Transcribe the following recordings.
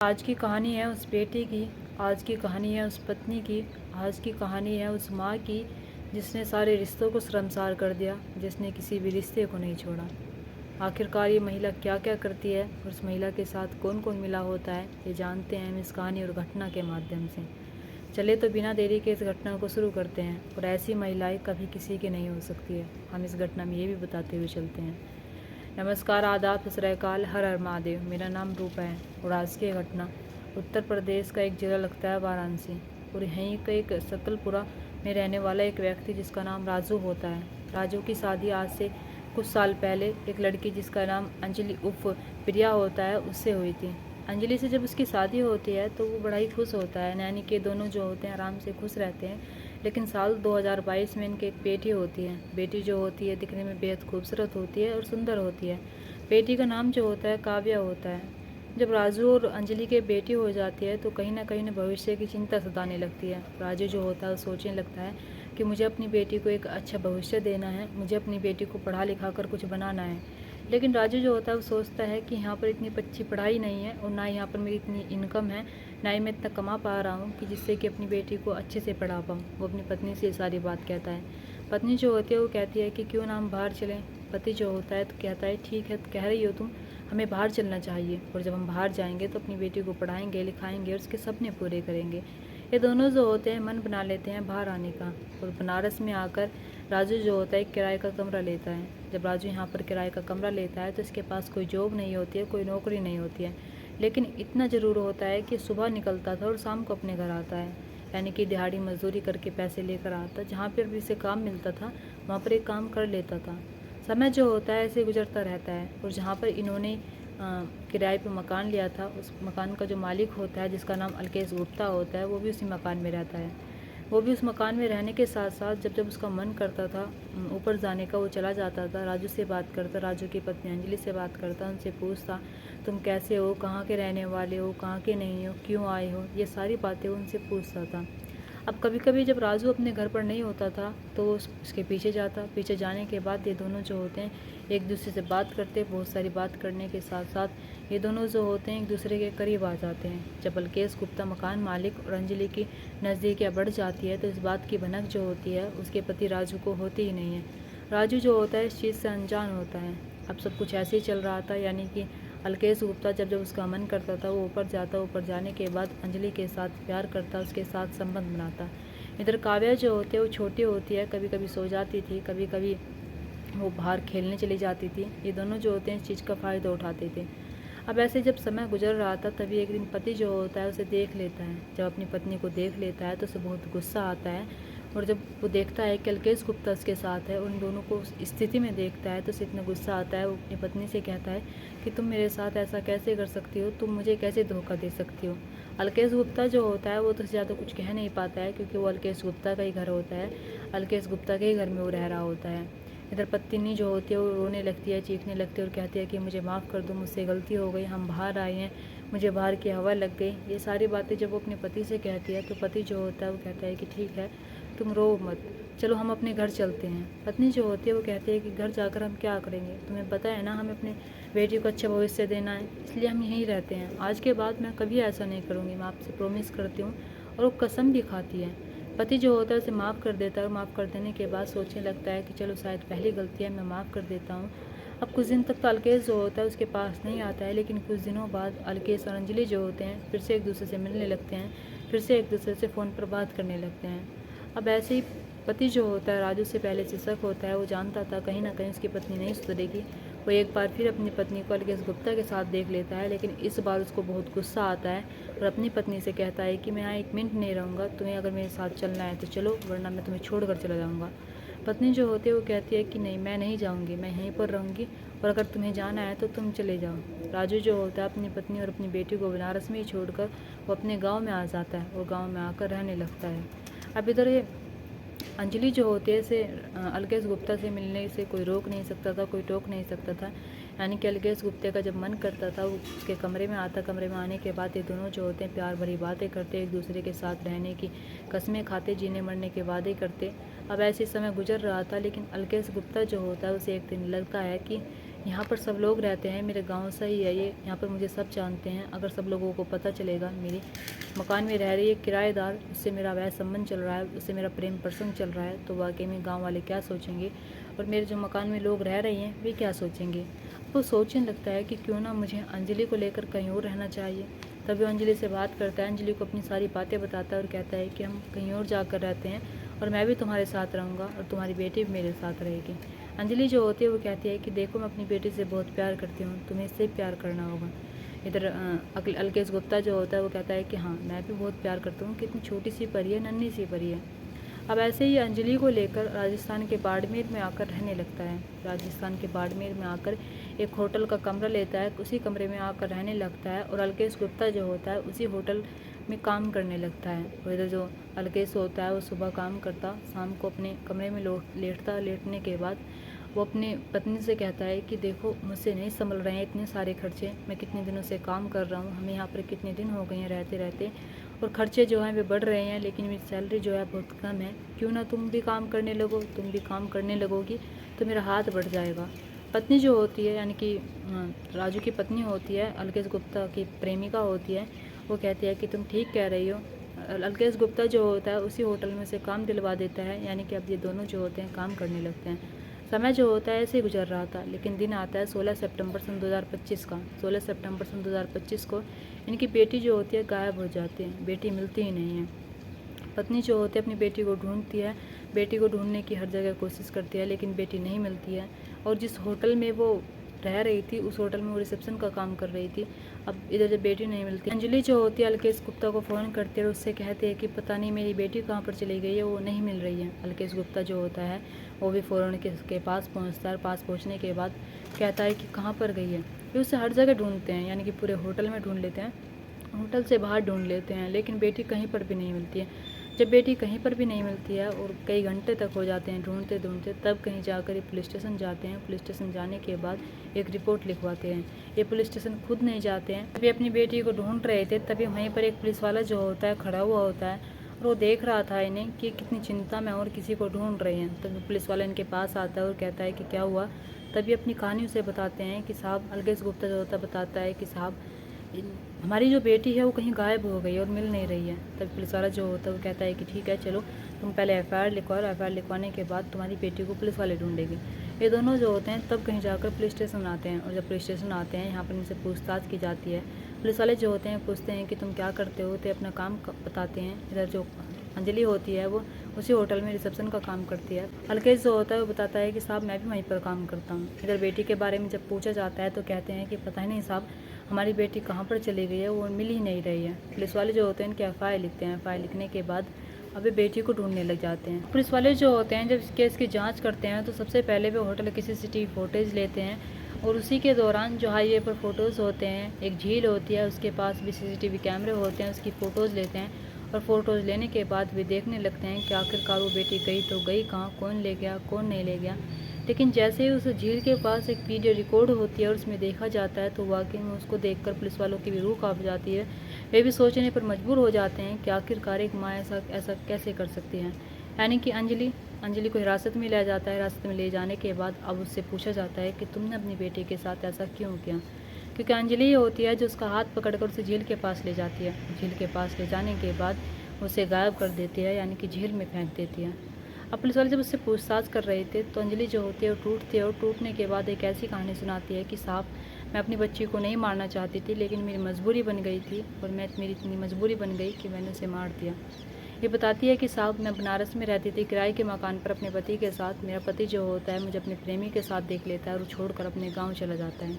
आज की कहानी है उस बेटे की, आज की कहानी है उस पत्नी की, आज की कहानी है उस माँ की जिसने सारे रिश्तों को शर्मसार कर दिया, जिसने किसी भी रिश्ते को नहीं छोड़ा। आखिरकार ये महिला क्या क्या करती है और उस महिला के साथ कौन कौन मिला होता है, ये जानते हैं हम इस कहानी और घटना के माध्यम से। चले तो बिना देरी के इस घटना को शुरू करते हैं। और ऐसी महिलाएं कभी किसी की नहीं हो सकती है, हम इस घटना में ये भी बताते हुए चलते हैं। नमस्कार, आदाब, सत श्री अकाल, हर हर महादेव। मेरा नाम रूपा है और आज की घटना उत्तर प्रदेश का एक ज़िला लगता है वाराणसी, और यहीं का एक सकलपुरा में रहने वाला एक व्यक्ति जिसका नाम राजू होता है। राजू की शादी आज से कुछ साल पहले एक लड़की जिसका नाम अंजलि उर्फ प्रिया होता है उससे हुई थी। अंजलि से जब उसकी शादी होती है तो वो बड़ा ही खुश होता है, यानी कि दोनों जो होते हैं आराम से खुश रहते हैं। लेकिन साल 2022 में इनके एक बेटी होती है। बेटी जो होती है दिखने में बेहद खूबसूरत होती है और सुंदर होती है। बेटी का नाम जो होता है काव्या होता है। जब राजू और अंजलि के बेटी हो जाती है तो कहीं ना कहीं भविष्य की चिंता सताने लगती है। राजू जो होता है सोचने लगता है कि मुझे अपनी बेटी को एक अच्छा भविष्य देना है, मुझे अपनी बेटी को पढ़ा लिखा कर कुछ बनाना है। लेकिन राजू जो होता है वो सोचता है कि यहाँ पर इतनी अच्छी पढ़ाई नहीं है और ना यहाँ पर मेरी इतनी इनकम है, ना ही मैं इतना कमा पा रहा हूँ कि जिससे कि अपनी बेटी को अच्छे से पढ़ा पाऊँ। वो अपनी पत्नी से सारी बात कहता है। पत्नी जो होती है वो कहती है कि क्यों ना हम बाहर चलें। पति जो होता है तो कहता है ठीक है, तो कह रही हो तुम, हमें बाहर चलना चाहिए और जब हम बाहर जाएंगे तो अपनी बेटी को पढ़ाएंगे लिखाएंगे और उसके सपने पूरे करेंगे। ये दोनों जो होते हैं मन बना लेते हैं बाहर आने का। और बनारस में आकर राजू जो होता है किराए का कमरा लेता है। जब राजू यहाँ पर किराए का कमरा लेता है तो इसके पास कोई जॉब नहीं होती है, कोई नौकरी नहीं होती है। लेकिन इतना ज़रूर होता है कि सुबह निकलता था और शाम को अपने घर आता है, यानी कि दिहाड़ी मजदूरी करके पैसे लेकर आता। जहाँ पर भी इसे काम मिलता था वहाँ पर एक काम कर लेता था। समय जो होता है ऐसे गुजरता रहता है। और जहाँ पर इन्होंने किराए पे मकान लिया था उस मकान का जो मालिक होता है जिसका नाम अलकेश गुप्ता होता है, वो भी उसी मकान में रहता है। वो भी उस मकान में रहने के साथ साथ जब जब उसका मन करता था ऊपर जाने का वो चला जाता था। राजू से बात करता, राजू की पत्नी अंजलि से बात करता, उनसे पूछता तुम कैसे हो, कहाँ के रहने वाले हो, कहाँ के नहीं हो, क्यों आए हो, ये सारी बातें उनसे पूछता था। अब कभी कभी जब राजू अपने घर पर नहीं होता था तो वो उसके पीछे जाता। पीछे जाने के बाद ये दोनों जो होते हैं एक दूसरे से बात करते। बहुत सारी बात करने के साथ साथ ये दोनों जो होते हैं एक दूसरे के करीब आ जाते हैं। जब अलकेश गुप्ता मकान मालिक और अंजलि की नज़दीकियाँ बढ़ जाती है तो इस बात की भनक जो होती है उसके पति राजू को होती ही नहीं है। राजू जो होता है इस चीज़ से अनजान होता है। अब सब कुछ ऐसे ही चल रहा था, यानी कि अलकेश गुप्ता जब जब उसका मन करता था वो ऊपर जाता, ऊपर जाने के बाद अंजलि के साथ प्यार करता, उसके साथ संबंध बनाता। इधर काव्या जो होती है वो छोटी होती है, कभी कभी सो जाती थी, कभी कभी वो बाहर खेलने चली जाती थी। ये दोनों जो होते हैं इस चीज़ का फ़ायदा उठाते थे। अब ऐसे जब समय गुजर रहा था तभी एक दिन पति जो होता है उसे देख लेता है। जब अपनी पत्नी को देख लेता है तो उसे बहुत गुस्सा आता है। और जब वो देखता है कि अलकेश गुप्ता उसके साथ है, उन दोनों को उस स्थिति में देखता है तो उसे इतना गुस्सा आता है। वो अपनी पत्नी से कहता है कि तुम मेरे साथ ऐसा कैसे कर सकती हो, तुम मुझे कैसे धोखा दे सकती हो। अलकेश गुप्ता जो होता है वो तो ज़्यादा कुछ कह नहीं पाता है क्योंकि वो अलकेश गुप्ता का ही घर होता है, अलकेश गुप्ता के ही घर में वो रह रहा होता है। इधर पत्नी जो होती है वो रोने लगती है, चीखने लगती है और कहती है कि मुझे माफ़ कर दो, मुझसे गलती हो गई, हम बाहर आए हैं, मुझे बाहर की हवा लग गई। ये सारी बातें जब वो अपने पति से कहती है तो पति जो होता है वो कहता है कि ठीक है, तुम रो मत, चलो हम अपने घर चलते हैं। पत्नी जो होती है वो कहती है कि घर जाकर हम क्या करेंगे, तुम्हें पता है ना हमें अपने बेटी को अच्छा भविष्य देना है, इसलिए हम यहीं रहते हैं। आज के बाद मैं कभी ऐसा नहीं करूँगी, मैं आपसे प्रॉमिस करती हूँ। और वो कसम भी खाती है। पति जो होता है उसे माफ़ कर देता है और माफ़ कर देने के बाद सोचने लगता है कि चलो शायद पहली गलती है, मैं माफ़ कर देता हूँ। अब कुछ दिन तक तो अलकेश जो होता है उसके पास नहीं आता है, लेकिन कुछ दिनों बाद अलकेश और अंजलि जो होते हैं फिर से एक दूसरे से मिलने लगते हैं, फिर से एक दूसरे से फ़ोन पर बात करने लगते हैं। अब ऐसे ही पति जो होता है राजू से पहले से शक होता है, वो जानता था कहीं ना कहीं उसकी पत्नी नहीं सुधरेगी। वो एक बार फिर अपनी पत्नी को अलकेश गुप्ता के साथ देख लेता है, लेकिन इस बार उसको बहुत गुस्सा आता है और अपनी पत्नी से कहता है कि मैं यहाँ 1 मिनट नहीं रहूँगा, तुम्हें अगर मेरे साथ चलना है तो चलो, वरना मैं तुम्हें छोड़ कर चला जाऊँगा। पत्नी जो होती है वो कहती है कि नहीं, मैं नहीं जाऊँगी, मैं यहीं पर रहूँगी और अगर तुम्हें जाना है तो तुम चले जाओ। राजू जो होता है अपनी पत्नी और अपनी बेटी को बनारस में ही छोड़कर वो अपने गाँव में आ जाता है और गाँव में आकर रहने लगता है। अब इधर ये अंजलि जो होती है इसे अलकेश गुप्ता से मिलने से कोई रोक नहीं सकता था, कोई टोक नहीं सकता था। यानी कि अलकेश गुप्ते का जब मन करता था वो उसके कमरे में आता, कमरे में आने के बाद ये दोनों जो होते हैं प्यार भरी बातें करते, एक दूसरे के साथ रहने की कस्में खाते, जीने मरने के वादे करते। अब ऐसे समय गुजर रहा था, लेकिन अलकेश गुप्ता जो होता है उसे एक दिन लगता है कि यहाँ पर सब लोग रहते हैं, मेरे गांव से ही है ये, यहाँ पर मुझे सब जानते हैं। अगर सब लोगों को पता चलेगा मेरी मकान में रह रही है किराएदार, उससे मेरा वह संबंध चल रहा है, उससे मेरा प्रेम प्रसंग चल रहा है, तो वाकई में गांव वाले क्या सोचेंगे और मेरे जो मकान में लोग रह रहे हैं वे क्या सोचेंगे। वो सोचने लगता है कि क्यों ना मुझे अंजलि को लेकर कहीं और रहना चाहिए। तभी अंजलि से बात करता है, अंजलि को अपनी सारी बातें बताता है और कहता है कि हम कहीं और जाकर रहते हैं और मैं भी तुम्हारे साथ रहूँगा और तुम्हारी बेटी भी मेरे साथ रहेगी। अंजलि जो होती है वो कहती है कि देखो मैं अपनी बेटी से बहुत प्यार करती हूँ, तुम्हें इससे प्यार करना होगा। इधर अलकेश गुप्ता जो होता है वो कहता है कि हाँ मैं भी बहुत प्यार करता हूँ, कितनी छोटी सी परी है, नन्ही सी परी है। अब ऐसे ही अंजलि को लेकर राजस्थान के बाड़मेर में आकर रहने लगता है। राजस्थान के बाड़मेर में आकर एक होटल का कमरा लेता है, उसी कमरे में आकर रहने लगता है और अलकेश गुप्ता जो होता है उसी होटल में काम करने लगता है। और इधर जो अलकेश होता है वो सुबह काम करता, शाम को अपने कमरे में लेटता। लेटने के बाद वो अपनी पत्नी से कहता है कि देखो मुझसे नहीं संभल रहे हैं इतने सारे खर्चे, मैं कितने दिनों से काम कर रहा हूँ, हमें यहाँ पर कितने दिन हो गए हैं रहते रहते और खर्चे जो हैं वे बढ़ रहे हैं, लेकिन मेरी सैलरी जो है बहुत कम है। क्यों ना तुम भी काम करने लगो, तुम भी काम करने लगोगी तो मेरा हाथ बढ़ जाएगा। पत्नी जो होती है यानी कि राजू की पत्नी होती है, अलकेश गुप्ता की प्रेमिका होती है, वो कहती है कि तुम ठीक कह रही हो। अलकेश गुप्ता जो होता है उसी होटल में से काम दिलवा देता है, यानी कि अब ये दोनों जो होते हैं काम करने लगते हैं। समय जो होता है ऐसे ही गुजर रहा था, लेकिन दिन आता है 16 सितंबर सन 2025 का। 16 सितंबर सन 2025 को इनकी बेटी जो होती है गायब हो जाती है, बेटी मिलती ही नहीं है। पत्नी जो होती है अपनी बेटी को ढूंढती है, बेटी को ढूंढने की हर जगह कोशिश करती है, लेकिन बेटी नहीं मिलती है। और जिस होटल में वो रह रही थी उस होटल में वो रिसेप्शन का काम कर रही थी। अब इधर जब बेटी नहीं मिलती, अंजलि जो होती है अलकेश गुप्ता को फ़ोन करती है और उससे कहती है कि पता नहीं मेरी बेटी कहाँ पर चली गई है, वो नहीं मिल रही है। अलकेश गुप्ता जो होता है वो भी फ़ौरन के पास पहुँचता है। पास पहुँचने के बाद कहता है कि कहाँ पर गई है। ये उसे हर जगह ढूंढते हैं, यानी कि पूरे होटल में ढूंढ लेते हैं, होटल से बाहर ढूंढ लेते हैं, लेकिन बेटी कहीं पर भी नहीं मिलती है। जब बेटी कहीं पर भी नहीं मिलती है और कई घंटे तक हो जाते हैं ढूंढते ढूंढते, तब कहीं जाकर ये पुलिस स्टेशन जाते हैं। पुलिस स्टेशन जाने के बाद एक रिपोर्ट लिखवाते हैं। ये पुलिस स्टेशन खुद नहीं जाते हैं। वे अपनी बेटी को ढूंढ रहे थे, तभी वहीं पर एक पुलिस वाला जो होता है खड़ा हुआ होता है और वो देख रहा था इन्हें कि कितनी चिंता में और किसी को ढूंढ रहे हैं। तभी पुलिस वाला इनके पास आता है और कहता है कि क्या हुआ। तभी अपनी कहानी उसे बताते हैं कि साहब, अलकेश गुप्ता जो होता है बताता है कि साहब हमारी जो बेटी है वो कहीं गायब हो गई और मिल नहीं रही है। तब पुलिस वाला जो होता है वो कहता है कि ठीक है चलो तुम पहले एफआईआर लिखवाओ, एफआईआर लिखवाने के बाद तुम्हारी बेटी को पुलिस वाले ढूंढेंगे। ये दोनों जो होते हैं तब कहीं जाकर पुलिस स्टेशन आते हैं और जब पुलिस स्टेशन आते हैं यहाँ पर इनसे पूछताछ की जाती है। पुलिस वाले जो होते हैं पूछते हैं कि तुम क्या करते हो, तो अपना काम बताते हैं। इधर जो अंजलि होती है वो उसी होटल में रिसेप्शन का काम करती है। अलकेश जो होता है वो बताता है कि साहब मैं भी वहीं पर काम करता हूँ। इधर बेटी के बारे में जब पूछा जाता है तो कहते हैं कि पता ही नहीं साहब, हमारी बेटी कहाँ पर चली गई है, वो मिल ही नहीं रही है। पुलिस वाले जो होते हैं इनके एफआईआर लिखते हैं। एफआईआर लिखने के बाद अभी बेटी को ढूंढने लग जाते हैं। पुलिस वाले जो होते हैं जब इस केस की जांच करते हैं तो सबसे पहले वे होटल की सीसीटीवी फुटेज लेते हैं और उसी के दौरान जो हाईवे पर फ़ोटोज़ होते हैं, एक झील होती है उसके पास भी सीसीटीवी कैमरे होते हैं, उसकी फ़ोटोज़ लेते हैं और फ़ोटोज़ लेने के बाद वे देखने लगते हैं कि आखिरकार वो बेटी गई तो गई कहाँ, कौन ले गया कौन नहीं ले गया। लेकिन जैसे ही उस झील के पास एक वीडियो रिकॉर्ड होती है और उसमें देखा जाता है तो वाकई में उसको देखकर पुलिस वालों की भी रूह कांप जाती है। वे भी सोचने पर मजबूर हो जाते हैं कि आखिरकार एक माँ ऐसा कैसे कर सकती है। यानी कि अंजलि को हिरासत में लिया जाता है। हिरासत में ले जाने के बाद अब उससे पूछा जाता है कि तुमने अपनी बेटी के साथ ऐसा क्यों किया, क्योंकि अंजलि ही होती है जो उसका हाथ पकड़कर उसे झील के पास ले जाती है। झील के पास ले जाने के बाद उसे गायब कर देती है, यानी कि झील में फेंक देती है। अब पुलिस वाले जब उससे पूछताछ कर रहे थे तो अंजलि जो होती है वो टूटती है और टूटने के बाद एक ऐसी कहानी सुनाती है कि साहब मैं अपनी बच्ची को नहीं मारना चाहती थी, लेकिन मेरी मजबूरी बन गई थी और मेरी इतनी मजबूरी बन गई कि मैंने उसे मार दिया। ये बताती है कि साहब मैं बनारस में रहती थी किराए के मकान पर अपने पति के साथ। मेरा पति जो होता है मुझे अपने प्रेमी के साथ देख लेता है और छोड़कर अपने गाँव चला जाता है।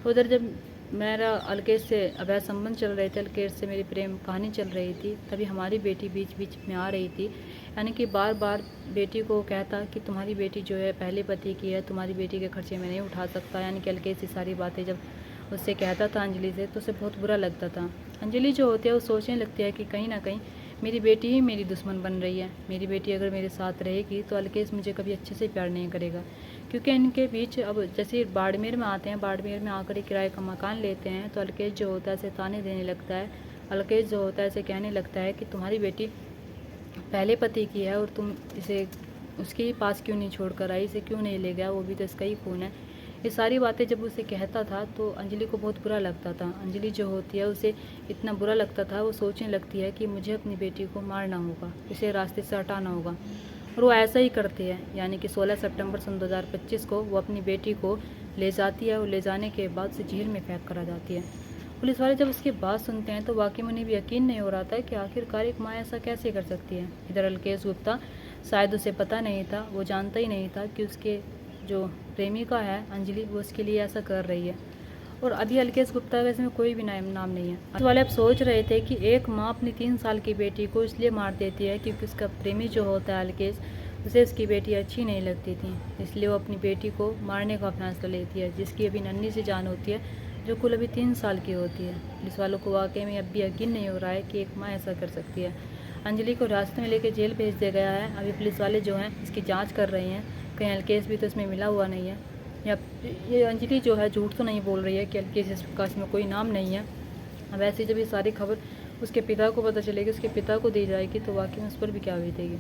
उधर जब मेरा अलकेश से अवैध संबंध चल रहे थे, अलकेश से मेरी प्रेम कहानी चल रही थी, तभी हमारी बेटी बीच बीच में आ रही थी। यानी कि बार बार बेटी को कहता कि तुम्हारी बेटी जो है पहले पति की है, तुम्हारी बेटी के खर्चे में नहीं उठा सकता। यानी कि अलकेश से सारी बातें जब उससे कहता था अंजलि से तो उसे बहुत बुरा लगता था। अंजलि जो होती है वो सोचने लगती है कि कहीं ना कहीं मेरी बेटी ही मेरी दुश्मन बन रही है। मेरी बेटी अगर मेरे साथ रहेगी तो अलकेश मुझे कभी अच्छे से प्यार नहीं करेगा, क्योंकि इनके बीच अब जैसे बाड़मेर में आते हैं, बाड़मेर में आकर किराए का मकान लेते हैं तो अलकेश जो होता है ऐसे ताने देने लगता है। अलकेश जो होता है ऐसे कहने लगता है कि तुम्हारी बेटी पहले पति की है और तुम इसे उसके ही पास क्यों नहीं छोड़ कर आई, इसे क्यों नहीं ले गया, वो भी तो इसका ही खून है। ये सारी बातें जब उसे कहता था तो अंजलि को बहुत बुरा लगता था। अंजलि जो होती है उसे इतना बुरा लगता था, वो सोचने लगती है कि मुझे अपनी बेटी को मारना होगा, इसे रास्ते से हटाना होगा। और वो ऐसा ही करती है। यानी कि 16 सितंबर सन 2025 को वो अपनी बेटी को ले जाती है और ले जाने के बाद उसे झील में फेंक कर आ जाती है। पुलिस वाले जब उसकी बात सुनते हैं तो वाकई में उन्हें भी यकीन नहीं हो रहा था कि आखिरकार एक माँ ऐसा कैसे कर सकती है। इधर अलकेश गुप्ता, शायद उसे पता नहीं था, वो जानता ही नहीं था कि उसके जो प्रेमिका है अंजलि, वो उसके लिए ऐसा कर रही है। और अभी अलकेश गुप्ता का इसमें कोई भी नाम नहीं है। पुलिस वाले अब सोच रहे थे कि एक माँ अपनी 3 साल की बेटी को इसलिए मार देती है क्योंकि उसका प्रेमी जो होता है अलकेश, उसे उसकी बेटी अच्छी नहीं लगती थी, इसलिए वो अपनी बेटी को मारने का फैसला लेती है, जिसकी अभी नन्ही सी जान होती है, जो कुल अभी 3 साल की होती है। पुलिस वालों को वाकई में अब भी यकीन नहीं हो रहा है कि एक माँ ऐसा कर सकती है। अंजलि को रास्ते में लेकर जेल भेज दिया गया है। अभी पुलिस वाले जो हैं इसकी जांच कर रहे हैं, कहीं अलकेश भी तो इसमें मिला हुआ नहीं है, या ये अंजलि जो है झूठ तो नहीं बोल रही है कि अलकेश का इसमें कोई नाम नहीं है। अब ऐसे जब ये सारी खबर उसके पिता को पता चलेगी, उसके पिता को दी जाएगी, तो वाकई में उस पर भी क्या बीतेगी।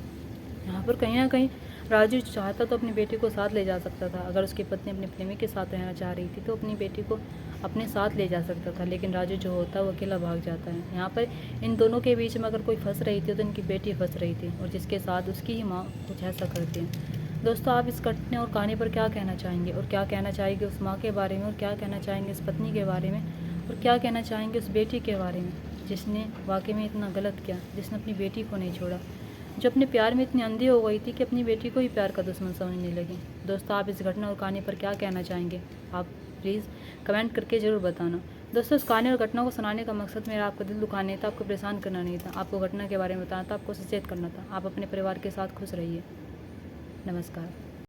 यहाँ पर कहीं ना कहीं राजू चाहता तो अपनी बेटी को साथ ले जा सकता था। अगर उसकी पत्नी अपने प्रेमी के साथ रहना चाह रही थी तो अपनी बेटी को अपने साथ ले जा सकता था, लेकिन राजू जो होता है वो अकेला भाग जाता है। यहाँ पर इन दोनों के बीच में अगर कोई फंस रही थी तो इनकी बेटी फंस रही थी, और जिसके साथ उसकी ही माँ कुछ ऐसा करती है। दोस्तों, आप इस घटना और कहानी पर क्या कहना चाहेंगे, और क्या कहना चाहेंगे उस माँ के बारे में, और क्या कहना चाहेंगे उस पत्नी के बारे में, और क्या कहना चाहेंगे उस बेटी के बारे में जिसने वाकई में इतना गलत किया, जिसने अपनी बेटी को नहीं छोड़ा, जो अपने प्यार में इतनी अंधी हो गई थी कि अपनी बेटी को ही प्यार का दुश्मन समझने लगी। दोस्तों, आप इस घटना और कहानी पर क्या कहना चाहेंगे, आप प्लीज़ कमेंट करके ज़रूर बताना। दोस्तों, इस कहानी और घटना को सुनाने का मकसद मेरा आपका दिल दुखाने था, आपको परेशान करना नहीं था, आपको घटना के बारे में बताना था, आपको सचेत करना था। आप अपने परिवार के साथ खुश रहिए। नमस्कार।